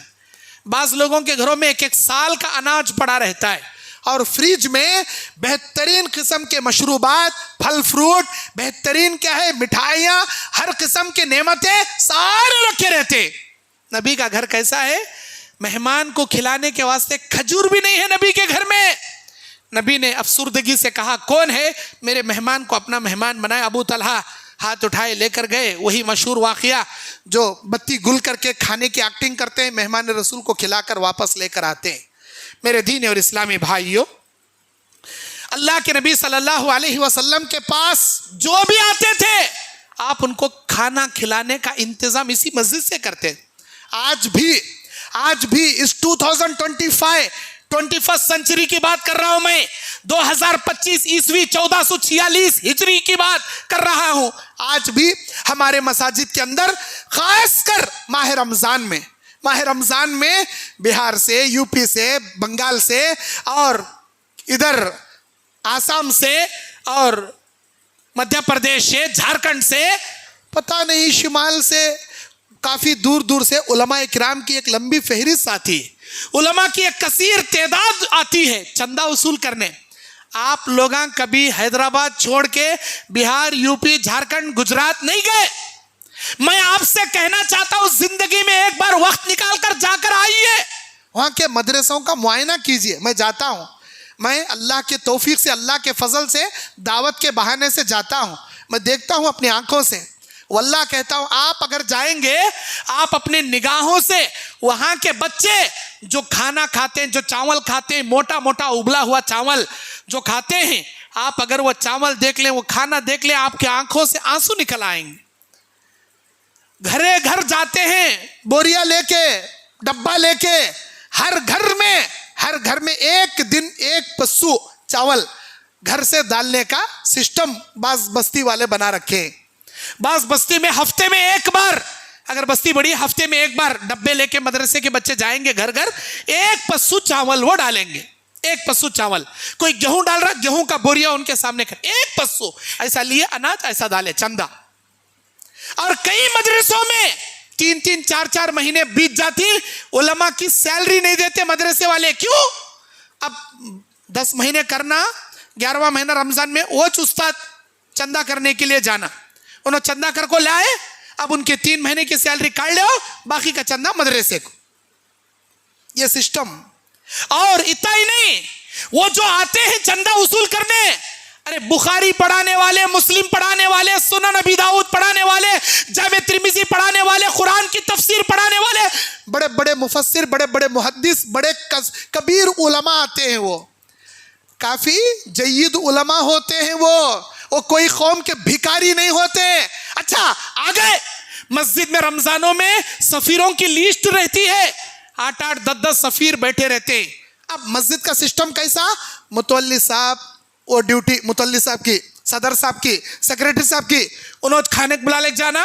[SPEAKER 2] بعض لوگوں کے گھروں میں ایک ایک سال کا اناج پڑا رہتا ہے, اور فریج میں بہترین قسم کے مشروبات, پھل فروٹ, بہترین کیا ہے مٹھائیاں, ہر قسم کے نعمتیں سارے رکھے رہتے. نبی کا گھر کیسا ہے, مہمان کو کھلانے کے واسطے کھجور بھی نہیں ہے نبی کے گھر میں. نبی نے افسردگی سے کہا, کون ہے میرے مہمان کو اپنا مہمان بنائے. ابو طلحہ ہاتھ اٹھائے لے کر گئے, وہی مشہور واقعہ جو بتی گل کر کے کھانے کی ایکٹنگ کرتے ہیں, مہمان رسول کو کھلا کر واپس لے کر آتے ہیں. میرے دین اور اسلامی بھائیوں, اللہ کے نبی صلی اللہ علیہ وسلم کے پاس جو بھی آتے تھے آپ ان کو کھانا کھلانے کا انتظام اسی مسجد سے کرتے. آج بھی اس 21st سنچری کی بات کر رہا ہوں میں, 2025 عیسوی 1446 ہجری کی بات کر رہا ہوں. آج بھی ہمارے مساجد کے اندر خاص کر ماہ رمضان میں بہار سے, یو پی سے, بنگال سے, اور ادھر آسام سے, اور مدھیہ پردیش سے, جھارکھنڈ سے, پتہ نہیں شمال سے, کافی دور دور سے علماء اکرام کی ایک لمبی فہرست آتی ہے, علماء کی ایک کثیر تعداد آتی ہے چندہ وصول کرنے. آپ لوگاں کبھی حیدرآباد چھوڑ کے بہار, یو پی, جھارکھنڈ, گجرات نہیں گئے. میں آپ سے کہنا چاہتا ہوں زندگی میں ایک بار وقت نکال کر جا کر آئیے, وہاں کے مدرسوں کا معائنہ کیجئے. میں جاتا ہوں, میں اللہ کے توفیق سے, اللہ کے فضل سے, دعوت کے بہانے سے جاتا ہوں, میں دیکھتا ہوں اپنی آنکھوں سے. واللہ کہتا ہوں آپ اگر جائیں گے, آپ اپنے نگاہوں سے وہاں کے بچے جو کھانا کھاتے ہیں, جو چاول کھاتے ہیں, موٹا موٹا ابلا ہوا چاول جو کھاتے ہیں, آپ اگر وہ چاول دیکھ لیں, وہ کھانا دیکھ لیں, آپ کے آنکھوں سے آنسو نکل آئیں گے. گھرے گھر جاتے ہیں بوریا لے کے, ڈبہ لے کے, ہر گھر میں ایک دن ایک پسو چاول گھر سے ڈالنے کا سسٹم بعض بستی والے بنا رکھے ہیں. بعض بستی میں ہفتے میں ایک بار, اگر بستی بڑی ہفتے میں ایک بار ڈبے لے کے مدرسے کے بچے جائیں گے گھر گھر, ایک پسو چاول وہ ڈالیں گے, ایک پسو چاول. کوئی گیہوں ڈال رہا, گیہوں کا بوریا ان کے سامنے کر, ایک پسو ایسا لیے اناج, ایسا ڈالے چندہ. اور کئی مدرسوں میں 3 4 مہینے بیت جاتی, علماء کی سیلری نہیں دیتے مدرسے والے. کیوں؟ اب 10 مہینے کرنا, 11واں مہینہ رمضان میں وہ استاد چندہ کرنے کے لیے جانا, انہوں چندہ کر کو لائے, اب ان کے 3 مہینے کی سیلری کاٹ لے, باقی کا چندہ مدرسے کو. یہ سسٹم. اور اتنا ہی نہیں, وہ جو آتے ہیں چندہ وصول کرنے, ارے بخاری پڑھانے والے, مسلم پڑھانے والے, سنن ابی داؤد پڑھانے والے, جامع ترمذی پڑھانے والے, قرآن کی تفسیر پڑھانے والے, بڑے بڑے مفسر, بڑے بڑے محدث, بڑے کبیر علماء آتے ہیں. وہ کافی جید علماء ہوتے ہیں, وہ کوئی قوم کے بھکاری نہیں ہوتے. اچھا آ گئے مسجد میں, رمضانوں میں سفیروں کی لیسٹ رہتی ہے, 8 10 سفیر بیٹھے رہتے ہیں. اب مسجد کا سسٹم کیسا, متولی صاحب وہ ڈیوٹی, متولی صاحب کی, صدر صاحب کی, سیکریٹری صاحب کی, انہوں کھانے بلا لے جانا,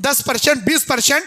[SPEAKER 1] 10% 20%।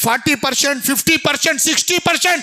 [SPEAKER 1] 40%, 50%, 60%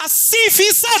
[SPEAKER 1] 80%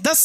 [SPEAKER 1] 10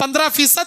[SPEAKER 1] 15%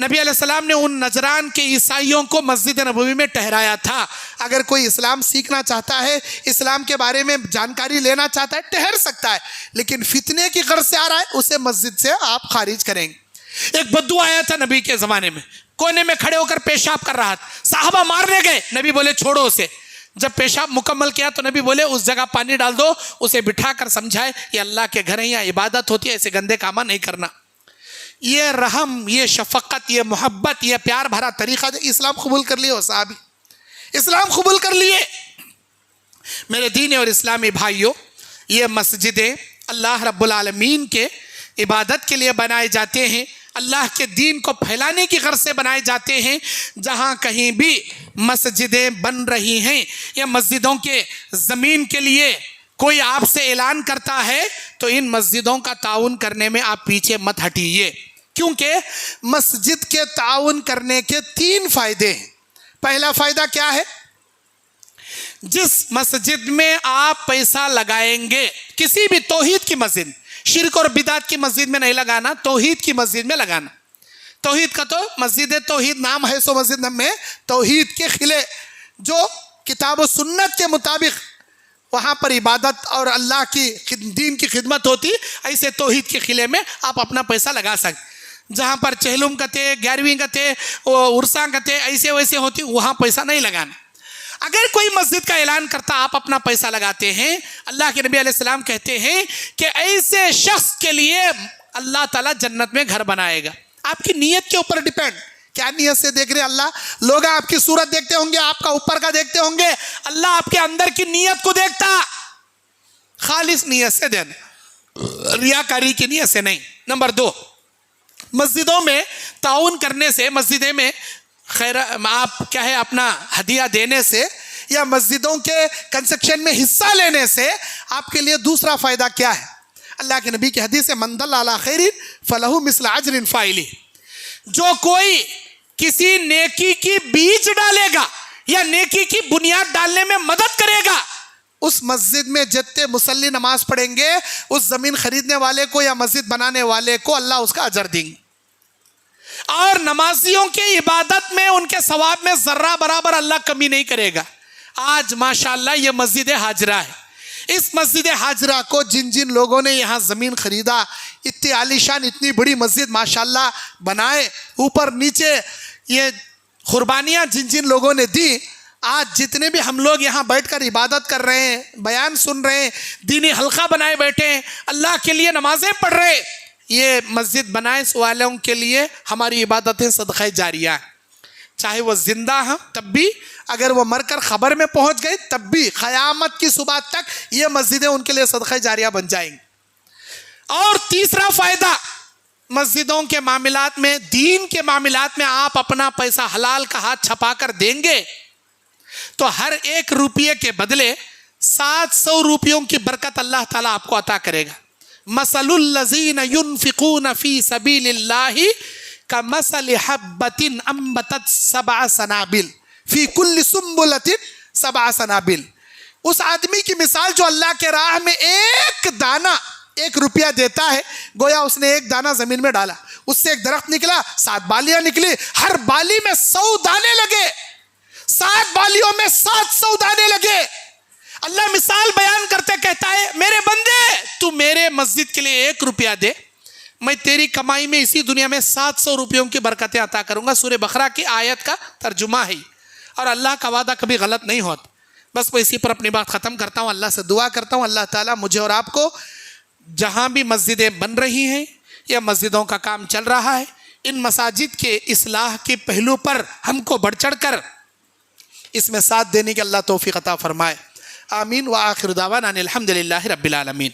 [SPEAKER 1] نبی علیہ السلام نے ان نجران کے عیسائیوں کو مسجد نبوی میں ٹھہرایا تھا.
[SPEAKER 2] اگر کوئی اسلام سیکھنا چاہتا ہے, اسلام کے بارے میں جانکاری لینا چاہتا ہے, ٹھہر سکتا ہے, لیکن فتنے کی غرض سے آ رہا ہے اسے مسجد سے آپ خارج کریں گے.
[SPEAKER 1] ایک بدو آیا تھا نبی کے زمانے میں, کونے میں کھڑے ہو کر پیشاب کر رہا تھا. صحابہ مارنے گئے, نبی بولے چھوڑو اسے. جب پیشاب مکمل کیا تو نبی بولے اس جگہ پانی ڈال دو, اسے بٹھا کر سمجھائے یہ اللہ کے گھر ہیں, یا عبادت ہوتی ہے, ایسے گندے کام نہیں کرنا. یہ رحم, یہ شفقت, یہ محبت, یہ پیار بھرا طریقہ اسلام قبول کر لیے. وہ صحابی اسلام قبول کر لیے. میرے دین اور اسلامی بھائیوں, یہ مسجدیں اللہ رب العالمین کے عبادت کے لیے بنائے جاتے ہیں, اللہ کے دین کو پھیلانے کی غرض سے بنائے جاتے ہیں. جہاں کہیں بھی مسجدیں بن رہی ہیں یا مسجدوں کے زمین کے لیے کوئی آپ سے اعلان کرتا ہے تو ان مسجدوں کا تعاون کرنے میں آپ پیچھے مت ہٹیے, کیونکہ
[SPEAKER 2] مسجد کے تعاون کرنے کے 3 فائدے ہیں. پہلا فائدہ کیا ہے؟
[SPEAKER 1] جس مسجد میں آپ پیسہ لگائیں گے, کسی بھی توحید کی مسجد, شرک اور بدعت کی مسجد میں نہیں لگانا, توحید کی مسجد میں لگانا. توحید کا تو مسجد توحید نام ہے, سو مسجد میں توحید کے خلے جو کتاب و سنت کے مطابق وہاں پر عبادت اور اللہ کی دین کی خدمت ہوتی, ایسے توحید کے خلے میں آپ اپنا پیسہ لگا سکتے. جہاں پر چہلم کتے, 11ویں کتے, عرساں کتے, ایسے ویسے ہوتی, وہاں پیسہ نہیں لگانا. اگر کوئی مسجد کا اعلان کرتا آپ اپنا پیسہ لگاتے ہیں, اللہ کے نبی علیہ السلام کہتے ہیں کہ ایسے شخص کے لیے اللہ تعالیٰ جنت میں گھر بنائے گا. آپ کی نیت کے اوپر ڈیپینڈ, کیا نیت سے دیکھ رہے اللہ. لوگ آپ کی صورت دیکھتے ہوں گے, آپ کا اوپر کا دیکھتے ہوں گے, اللہ آپ کے اندر کی نیت کو دیکھتا. خالص نیت سے دینا, ریاکاری کی نیت سے نہیں. نمبر 2, مسجدوں میں تعاون کرنے سے, مسجدیں میں خیر آپ کیا ہے اپنا ہدیہ دینے سے یا مسجدوں کے کنسٹرکشن میں حصہ لینے سے آپ کے لیے دوسرا فائدہ کیا ہے؟ اللہ کے نبی کی حدیث ہے, من دل علی خیر فلہ مثل اجر فاعلہ. جو کوئی کسی نیکی کی بیج ڈالے گا یا نیکی کی بنیاد ڈالنے میں مدد کرے گا,
[SPEAKER 2] اس مسجد میں جتنے مصلی نماز پڑھیں گے اس زمین خریدنے والے کو یا مسجد بنانے والے کو اللہ اس کا اجر دیں گے.
[SPEAKER 1] اور نمازیوں کی عبادت میں, ان کے ثواب میں ذرہ برابر اللہ کمی نہیں کرے گا. آج ماشاءاللہ یہ مسجد ہاجرہ ہے. اس مسجد
[SPEAKER 2] حاجرہ کو جن جن لوگوں نے یہاں زمین خریدا, اتنی عالیشان اتنی بڑی مسجد ماشاءاللہ بنائے, اوپر نیچے یہ قربانیاں جن جن لوگوں نے دی, آج جتنے بھی ہم لوگ یہاں بیٹھ کر عبادت کر رہے ہیں, بیان سن رہے ہیں, دینی حلقہ بنائے بیٹھے ہیں, اللہ کے لیے نمازیں پڑھ رہے ہیں, یہ مسجد بنائے والوں کے لیے ہماری عبادتیں صدقہ جاریہ ہیں. چاہے وہ زندہ ہیں تب بھی, اگر وہ مر کر خبر میں پہنچ گئے تب بھی, قیامت کی صبح تک یہ مسجدیں ان کے لیے صدقہ جاریہ بن جائیں گی.
[SPEAKER 1] اور تیسرا فائدہ, مسجدوں کے معاملات میں, دین کے معاملات میں آپ اپنا پیسہ حلال کا ہاتھ چھپا کر دیں گے تو ہر 1 روپیے کے بدلے 700 روپیوں کی برکت اللہ تعالیٰ آپ کو عطا کرے گا. مثل الذین ينفقون فی سبیل اللہ کمثل حبۃ انبتت 7 سنابل فی کل سنبلۃ 7 سنابل. اس آدمی کی مثال جو اللہ کے راہ میں ایک دانہ 1 روپیہ دیتا ہے, گویا اس نے 1 دانہ زمین میں ڈالا, اس سے ایک درخت نکلا, 7 بالیاں نکلی, ہر بالی میں 100 دانے لگے, 7 بالیوں میں 700 دانے لگے. اللہ مثال بیان کرتے کہتا ہے, میرے بندے تو میرے مسجد کے لیے 1 روپیہ دے, میں تیری کمائی میں اسی دنیا میں 700 روپیوں کی برکتیں عطا کروں گا. سورہ بقرہ کی آیت کا ترجمہ ہے, اور اللہ کا وعدہ کبھی غلط نہیں ہوتا. بس میں اسی پر اپنی بات ختم کرتا ہوں. اللہ سے دعا کرتا ہوں اللہ تعالیٰ مجھے اور آپ کو جہاں بھی مسجدیں بن رہی ہیں یا مسجدوں کا کام چل رہا ہے, ان مساجد کے اصلاح کے پہلو پر ہم کو بڑھ چڑھ کر اس میں ساتھ دینے کی اللہ توفیق عطا فرمائے. آمین. وآخر دعوانا ان الحمد للہ رب العالمین.